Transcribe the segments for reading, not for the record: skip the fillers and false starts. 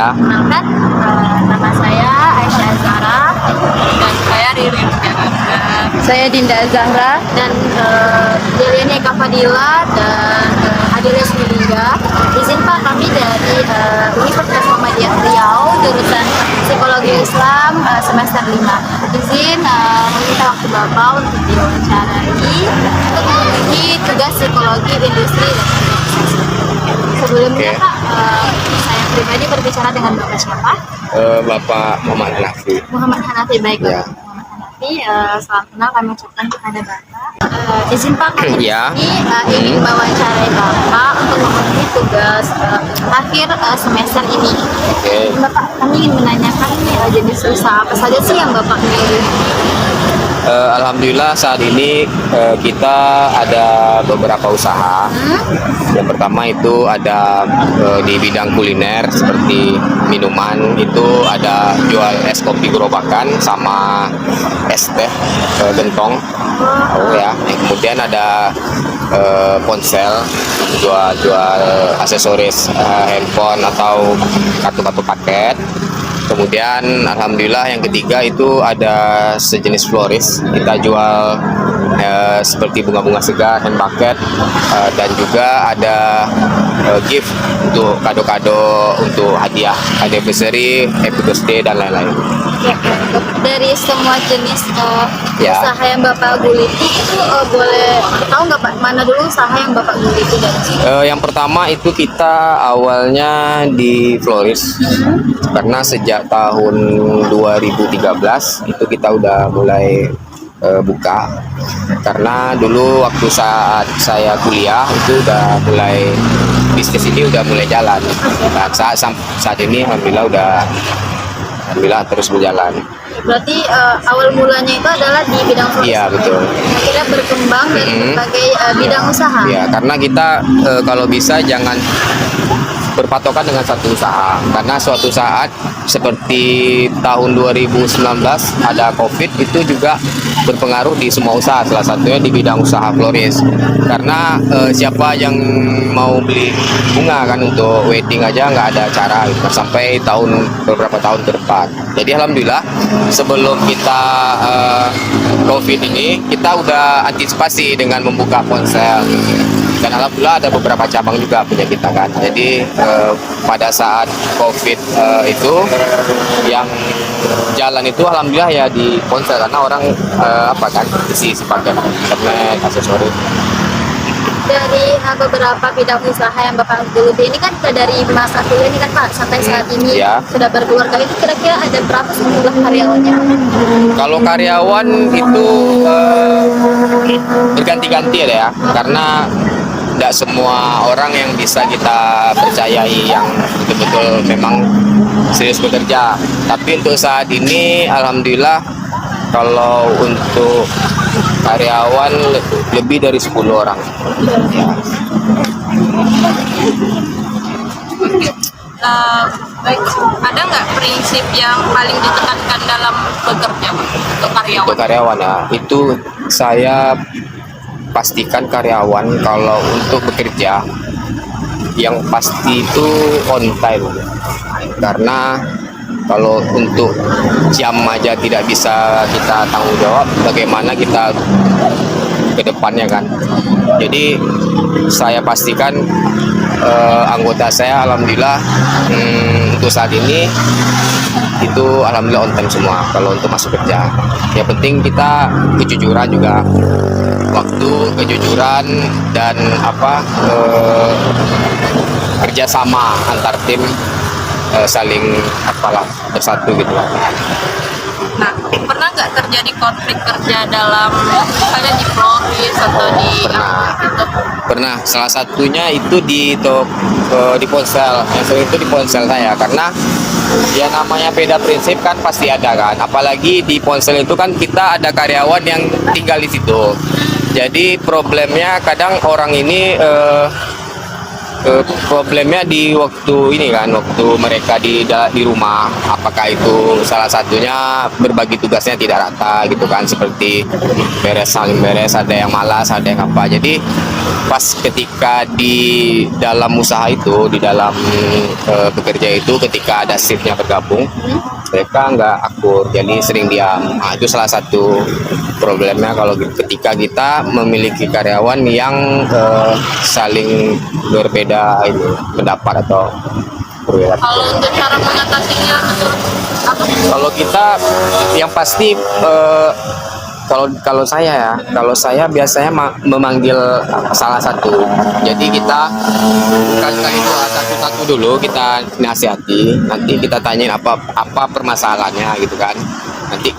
Ya. Kenalkan, nama saya Aisyah Zahra dan saya Riri Rupiana. Saya Dinda Zahra dan Deliani Eka Fadila dan Adiles Milinga. Izin Pak, kami dari Universitas Muhammadiyah Riau, jurusan Psikologi Islam semester 5. Izin meminta waktu Bapak untuk diwawancarai untuk memenuhi tugas psikologi industri dan organisasi. Sebelumnya Pak, saya pribadi berbicara dengan Bapak siapa? Bapak Muhammad Hanafi. Muhammad Hanafi, baik Ya. Bapak Muhammad Hanafi. Salam kenal kami ucapkan kepada Bapak. Izin Pak, kami di Ya. sini ingin mewawancarai Bapak untuk memenuhi tugas akhir semester ini. Oke. Bapak, kami ingin menanyakan jenis usaha apa saja sih yang Bapak miliki? Alhamdulillah saat ini kita ada beberapa usaha. Yang pertama itu ada di bidang kuliner seperti minuman, itu ada jual es kopi gerobakan sama es teh gentong. Oh ya. Kemudian ada ponsel, jual aksesoris handphone atau kartu-kartu paket. Kemudian alhamdulillah yang ketiga itu ada sejenis floris, kita jual seperti bunga-bunga segar, hand bucket, dan juga ada gift untuk kado-kado untuk hadiah anniversary, happy birthday dan lain-lain. Ya, dari semua jenis Ya. usaha yang Bapak guliti itu boleh tahu nggak Pak, mana dulu usaha yang Bapak guliti dari sini? Yang pertama itu kita awalnya di floris, karena sejak tahun 2013 itu kita udah mulai buka, karena dulu waktu saat saya kuliah itu udah mulai bisnis ini udah mulai jalan. Nah, saat ini alhamdulillah terus berjalan. Berarti awal mulanya itu adalah di bidang floris. Iya, betul. Akhirnya berkembang dari berbagai bidang usaha. Ya, karena kita kalau bisa jangan berpatokan dengan satu usaha, karena suatu saat seperti tahun 2019 ada COVID, itu juga berpengaruh di semua usaha, salah satunya di bidang usaha floris, karena siapa yang mau beli bunga kan untuk wedding aja nggak ada acara gitu, sampai beberapa tahun ke depan. Jadi alhamdulillah sebelum kita COVID ini kita udah antisipasi dengan membuka ponsel. Dan alhamdulillah ada beberapa cabang juga punya kita kan. Jadi pada saat COVID itu yang jalan itu alhamdulillah ya di ponsel, karena orang isi pakai internet, aksesoris. Dari beberapa bidang usaha yang Bapak geluti ini kan dari masa kuliah ini kan Pak sampai saat ini Ya. sudah berkeluarga, itu kira-kira ada berapa jumlah karyawannya? Kalau karyawan itu berganti-ganti ya, karena tidak semua orang yang bisa kita percayai yang betul-betul memang serius bekerja. Tapi untuk saat ini alhamdulillah kalau untuk karyawan lebih dari 10 orang. Baik, ada nggak prinsip yang paling ditekankan dalam bekerja Pak, untuk karyawan? Untuk karyawan ya, itu saya pastikan karyawan kalau untuk bekerja yang pasti itu on time, karena kalau untuk jam aja tidak bisa kita tanggung jawab, bagaimana kita ke depannya kan. Jadi saya pastikan anggota saya alhamdulillah untuk saat ini itu alhamdulillah on time semua kalau untuk masuk kerja. Yang penting kita kejujuran juga, waktu, kejujuran, dan kerjasama antar tim, saling bersatu gitu. Nah, pernah nggak terjadi konflik kerja dalam misalnya di floris atau di Pernah, salah satunya itu di ponsel. Yang sering itu di ponsel saya, karena ya namanya beda prinsip kan pasti ada kan, apalagi di ponsel itu kan kita ada karyawan yang tinggal di situ. Jadi problemnya kadang orang ini Problemnya di waktu ini kan, waktu mereka di rumah, apakah itu salah satunya berbagi tugasnya tidak rata gitu kan, seperti saling beres, ada yang malas, ada yang apa. Jadi pas ketika di dalam usaha itu, di dalam bekerja itu, ketika ada shiftnya bergabung, mereka nggak akur, jadi sering diam. Nah, itu salah satu problemnya kalau ketika kita memiliki karyawan yang saling berbeda itu pendapat atau berbeda. Kalau untuk cara mengatasinya menurut apa? Kalau kita yang pasti kalau saya biasanya memanggil salah satu. Jadi kita bukan itu satu-satu dulu, kita nasihati, nanti kita tanyain apa permasalahannya gitu kan. Nanti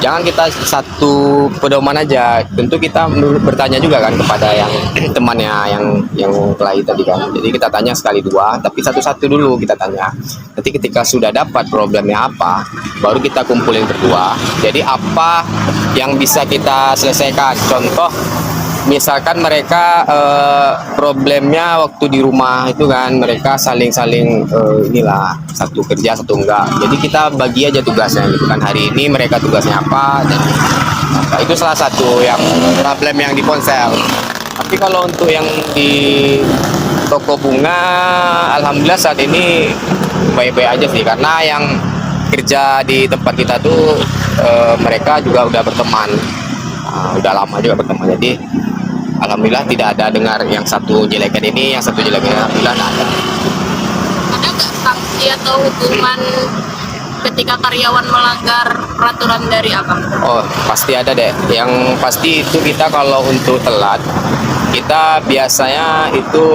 jangan kita satu pedoman aja, tentu kita bertanya juga kan kepada yang temannya yang kelahi tadi kan. Jadi kita tanya sekali dua, tapi satu-satu dulu kita tanya. Nanti ketika sudah dapat problemnya apa, baru kita kumpulin berdua. Jadi apa yang bisa kita selesaikan? Contoh misalkan mereka problemnya waktu di rumah itu kan, mereka saling inilah, satu kerja satu enggak, jadi kita bagi aja tugasnya gitu kan. Hari ini mereka tugasnya apa dan apa. Itu salah satu yang problem yang di ponsel. Tapi kalau untuk yang di toko bunga, alhamdulillah saat ini baik-baik aja sih, karena yang kerja di tempat kita tuh mereka juga udah berteman, udah lama juga berteman. Jadi alhamdulillah tidak ada dengar yang satu jelekan ini, yang satu jelekan ini. Alhamdulillah tidak ada. Ada nggak sanksi atau hukuman ketika karyawan melanggar peraturan dari abang? Oh, pasti ada deh. Yang pasti itu kita kalau untuk telat, kita biasanya itu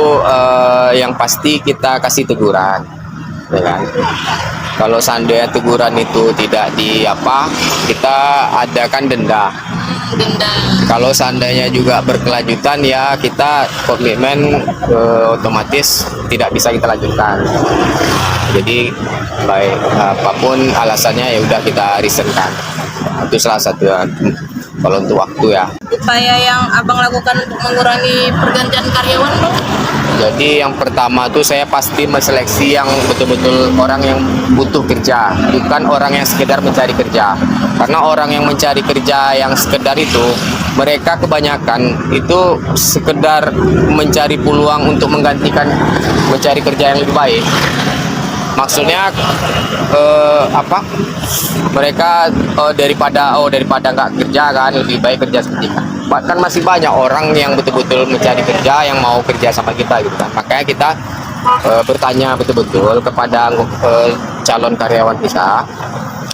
yang pasti kita kasih teguran, ya kan? Kalau seandainya teguran itu tidak kita adakan denda. Kalau seandainya juga berkelanjutan, ya kita komitmen otomatis tidak bisa kita lanjutkan. Jadi baik apapun alasannya, ya udah kita resign-kan. Itu salah satu kalau untuk waktu ya. Upaya yang abang lakukan untuk mengurangi pergantian karyawan, Bang? Jadi yang pertama tuh saya pasti menseleksi yang betul-betul orang yang butuh kerja, bukan orang yang sekedar mencari kerja. Karena orang yang mencari kerja yang sekedar itu, mereka kebanyakan itu sekedar mencari peluang untuk menggantikan mencari kerja yang lebih baik. Maksudnya mereka daripada nggak kerja kan, lebih baik kerja seperti kan. Bahkan masih banyak orang yang betul-betul mencari kerja, yang mau kerja sama kita gitu kan. Makanya kita bertanya betul-betul kepada calon karyawan kita,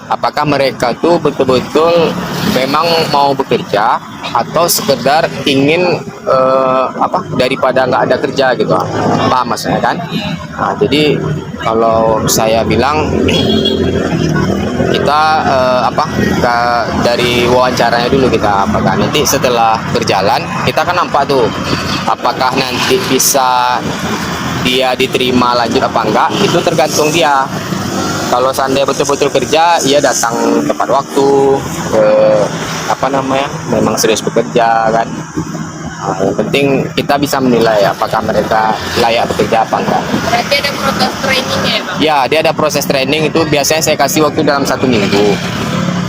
apakah mereka tuh betul-betul memang mau bekerja atau sekedar ingin daripada nggak ada kerja gitu, paham maksudnya kan? Nah, jadi kalau saya bilang kita dari wawancaranya dulu kita apakah nanti setelah berjalan kita kan nampak tuh apakah nanti bisa dia diterima lanjut apa enggak, itu tergantung dia. Kalau seandainya betul-betul kerja, ia datang tepat waktu, memang serius bekerja kan. Nah, yang penting kita bisa menilai apakah mereka layak bekerja apa enggak. Berarti ada proses trainingnya ya, Bang? Ya, dia ada proses training, itu biasanya saya kasih waktu dalam 1 minggu.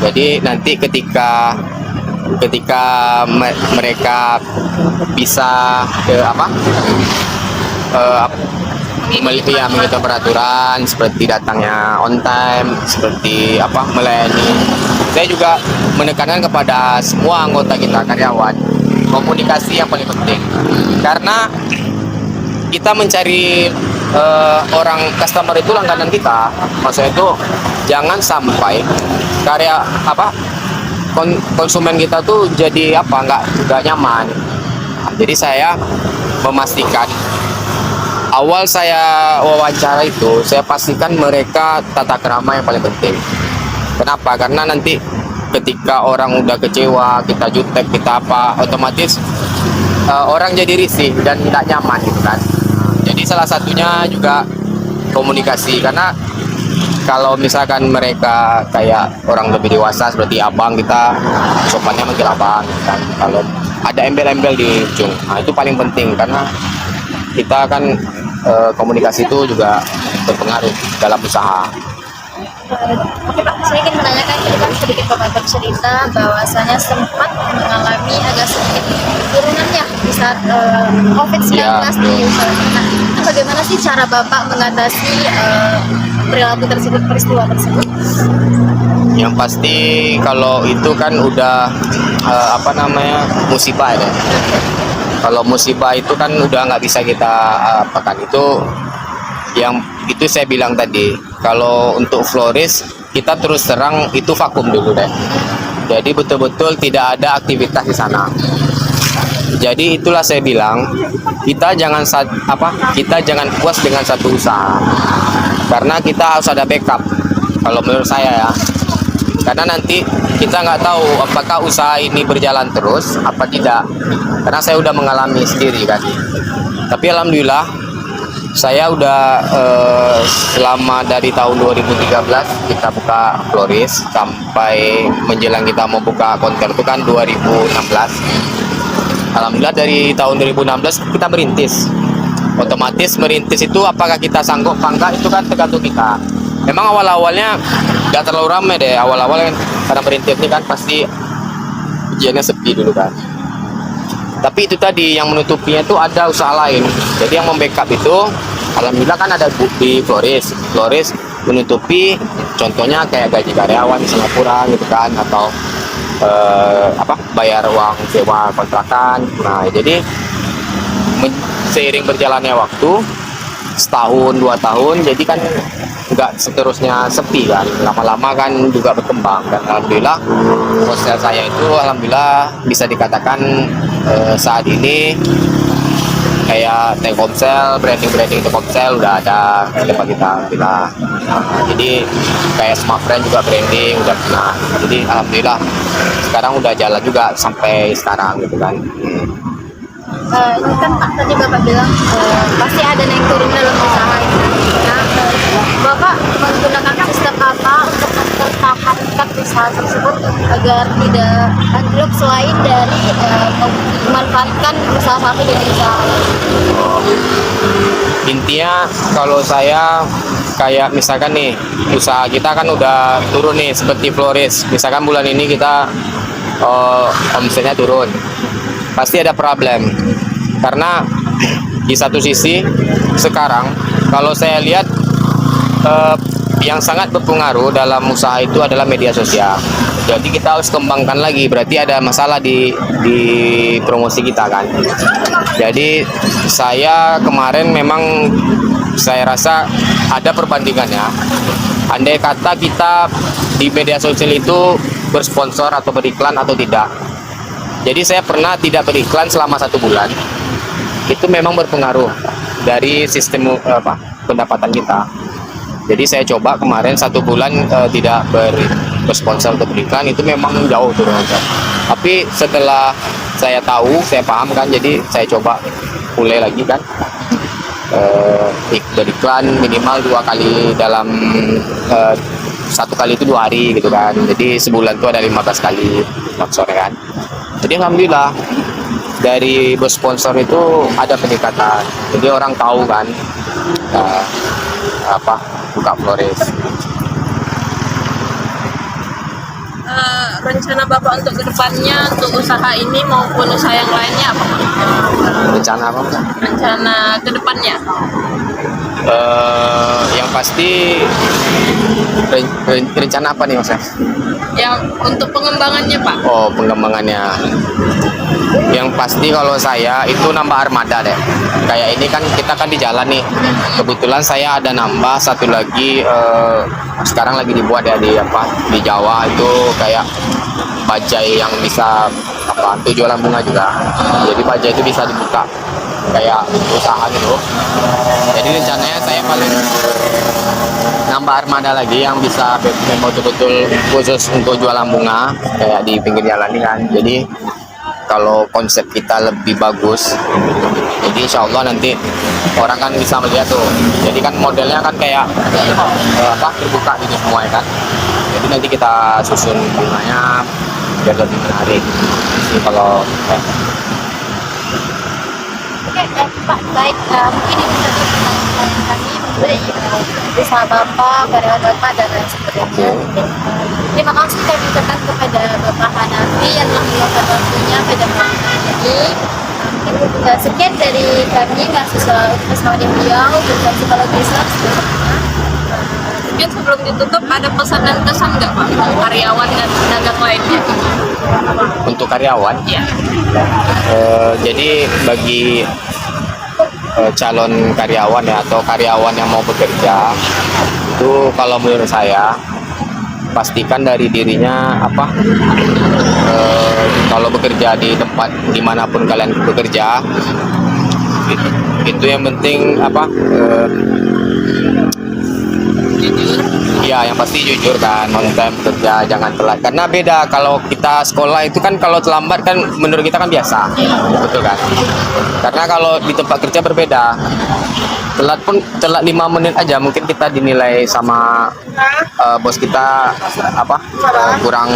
Jadi nanti ketika mereka bisa mengikuti peraturan, seperti datangnya on time, seperti melayani. Saya juga menekankan kepada semua anggota kita, karyawan, komunikasi yang paling penting. Karena kita mencari orang customer itu langganan kita. Maksudnya itu jangan sampai konsumen kita tuh jadi nggak nyaman. Nah, jadi saya memastikan awal saya wawancara itu, saya pastikan mereka tata krama yang paling penting. Kenapa? Karena nanti ketika orang udah kecewa, kita jutek, kita otomatis orang jadi risih dan tidak nyaman gitu kan. Jadi salah satunya juga komunikasi, karena kalau misalkan mereka kayak orang lebih dewasa seperti abang, kita sopannya manggil abang gitu kan. Kalau ada embel-embel di ujung, nah itu paling penting, karena kita kan komunikasi itu juga berpengaruh dalam usaha. Oke Pak, saya ingin menanyakan, tadi kan sedikit Bapak bercerita bahwasanya sempat mengalami agak sedikit turunannya di saat COVID-19 Ya. di usaha. Nah, itu bagaimana sih cara Bapak mengatasi perilaku tersebut, peristiwa tersebut? Yang pasti kalau itu kan udah musibah ya. Kalau musibah itu kan udah nggak bisa kita apakan. Yang itu saya bilang tadi, kalau untuk florist kita terus terang itu vakum dulu deh. Jadi betul-betul tidak ada aktivitas di sana. Jadi itulah saya bilang, kita jangan puas dengan satu usaha, karena kita harus ada backup. Kalau menurut saya ya, karena nanti kita nggak tahu apakah usaha ini berjalan terus apa tidak. Karena saya udah mengalami sendiri kan. Tapi alhamdulillah saya udah selama dari tahun 2013 kita buka florist sampai menjelang kita mau buka konter itu kan 2016. Alhamdulillah dari tahun 2016 kita merintis. Otomatis merintis itu apakah kita sanggup apa enggak itu kan tergantung kita. Memang awal-awalnya nggak terlalu ramai deh. Awal-awal kan karena merintis ini kan pasti ujiannya sepi dulu kan. Tapi itu tadi yang menutupinya itu ada usaha lain. Jadi yang membackup itu alhamdulillah kan ada di florist. Florist menutupi contohnya kayak gaji karyawan di Singapura gitu kan, atau bayar uang sewa kontrakan. Nah, jadi seiring berjalannya waktu, setahun 2 tahun, jadi kan nggak seterusnya sepi kan, lama-lama kan juga berkembang. Dan alhamdulillah hostel saya itu alhamdulillah bisa dikatakan saat ini kayak Telkomsel, branding Telkomsel udah ada di tempat kita. Jadi kayak Smartfriend juga branding udah pernah. Jadi alhamdulillah sekarang udah jalan juga sampai sekarang gitu kan. Ini kan Pak tadi Bapak bilang pasti ada naik turun dalam usaha ini. Nah, Bapak menggunakan sistem apa untuk mempertahankan usaha tersebut agar tidak anjlok, selain dari memanfaatkan usaha satu dengan usaha lain? Intinya kalau saya kayak misalkan nih usaha kita kan udah turun nih seperti florist. Misalkan bulan ini kita omsetnya turun, pasti ada problem. Karena di satu sisi sekarang kalau saya lihat yang sangat berpengaruh dalam usaha itu adalah media sosial. Jadi kita harus kembangkan lagi, berarti ada masalah di promosi kita kan. Jadi saya kemarin memang saya rasa ada perbandingannya. Andai kata kita di media sosial itu bersponsor atau beriklan atau tidak. Jadi saya pernah tidak beriklan selama 1 bulan. Itu memang berpengaruh dari sistem pendapatan kita. Jadi saya coba kemarin 1 bulan tidak bersponsor atau beriklan, itu memang jauh turunnya. Tapi setelah saya tahu, saya paham kan, jadi saya coba mulai lagi kan beriklan minimal 2 kali dalam 1 kali itu 2 hari gitu kan. Jadi sebulan itu ada 15 kali sponsor kan. Jadi alhamdulillah dari bersponsor itu ada peningkatan. Jadi orang tahu kan buka florist. Rencana Bapak untuk kedepannya untuk usaha ini maupun usaha yang lainnya apa? Rencana apa? Rencana kedepannya? Yang pasti rencana apa nih Mas? Yang untuk pengembangannya Pak? Oh, pengembangannya. Yang pasti kalau saya itu nambah armada deh. Kayak ini kan kita kan di jalan nih. Kebetulan saya ada nambah satu lagi sekarang lagi dibuat ya di Jawa itu kayak bajai yang bisa untuk jualan bunga juga. Jadi bajai itu bisa dibuka kayak usaha gitu. Jadi rencananya saya paling nambah armada lagi yang bisa betul-betul khusus untuk jualan bunga kayak di pinggir jalan ini kan. Jadi kalau konsep kita lebih bagus, jadi insya Allah nanti orang kan bisa melihat tuh. Jadi kan modelnya kan kayak terbuka gitu semua ya kan. Jadi nanti kita susun bunganya biar lebih menarik. Jadi kalau Oke, Pak, baik, mungkin itu saja pertanyaan usaha Bapak, karyawan Bapak, dan lain sebagainya. Terima kasih kami ucapkan kepada Bapak Hanafi yang telah meluangkan waktunya pada malam hari ini. Sekian dari kami, mahasiswa Universitas Riau, jurusan Psikologi Islam. Mungkin sebelum ditutup ada pesan dan kesan nggak Pak karyawan dan pedagang lainnya? Untuk karyawan, Ya. jadi bagi calon karyawan ya atau karyawan yang mau bekerja itu kalau menurut saya pastikan dari dirinya apa kalau bekerja di tempat dimanapun kalian bekerja itu yang penting apa ya yang pasti jujur kan, on time kerja, jangan telat. Karena beda kalau kita sekolah itu kan kalau terlambat kan menurut kita kan biasa, betul kan? Karena kalau di tempat kerja berbeda, telat 5 menit aja mungkin kita dinilai sama bos kita apa kurang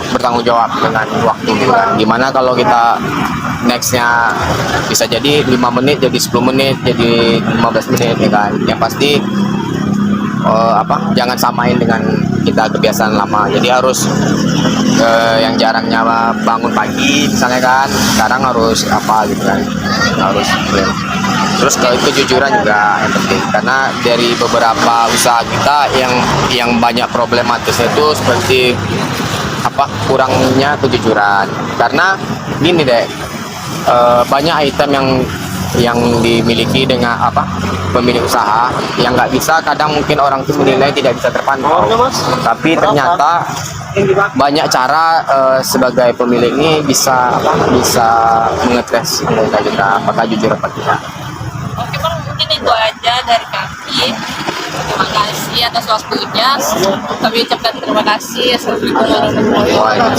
bertanggung jawab dengan waktu gitu kan. Gimana kalau kita nextnya bisa jadi 5 menit jadi 10 menit jadi 15 menit ya kan? Yang pasti jangan samain dengan kita kebiasaan lama, jadi harus yang jarangnya bangun pagi misalnya kan sekarang harus apa gitu kan, harus terus kejujuran juga yang penting, karena dari beberapa usaha kita yang banyak problematisnya itu seperti kurangnya kejujuran. Karena gini deh, banyak item yang dimiliki dengan pemilik usaha yang nggak bisa, kadang mungkin orang itu menilai tidak bisa terpantau, tapi ternyata banyak cara sebagai pemilik ini bisa mengetes anggota kita apakah jujur apa tidak. Oke Bang, mungkin itu aja dari kami. Terima kasih atas waktunya. Kami ucapkan terima kasih. Assalamualaikum warahmatullahi wabarakatuh.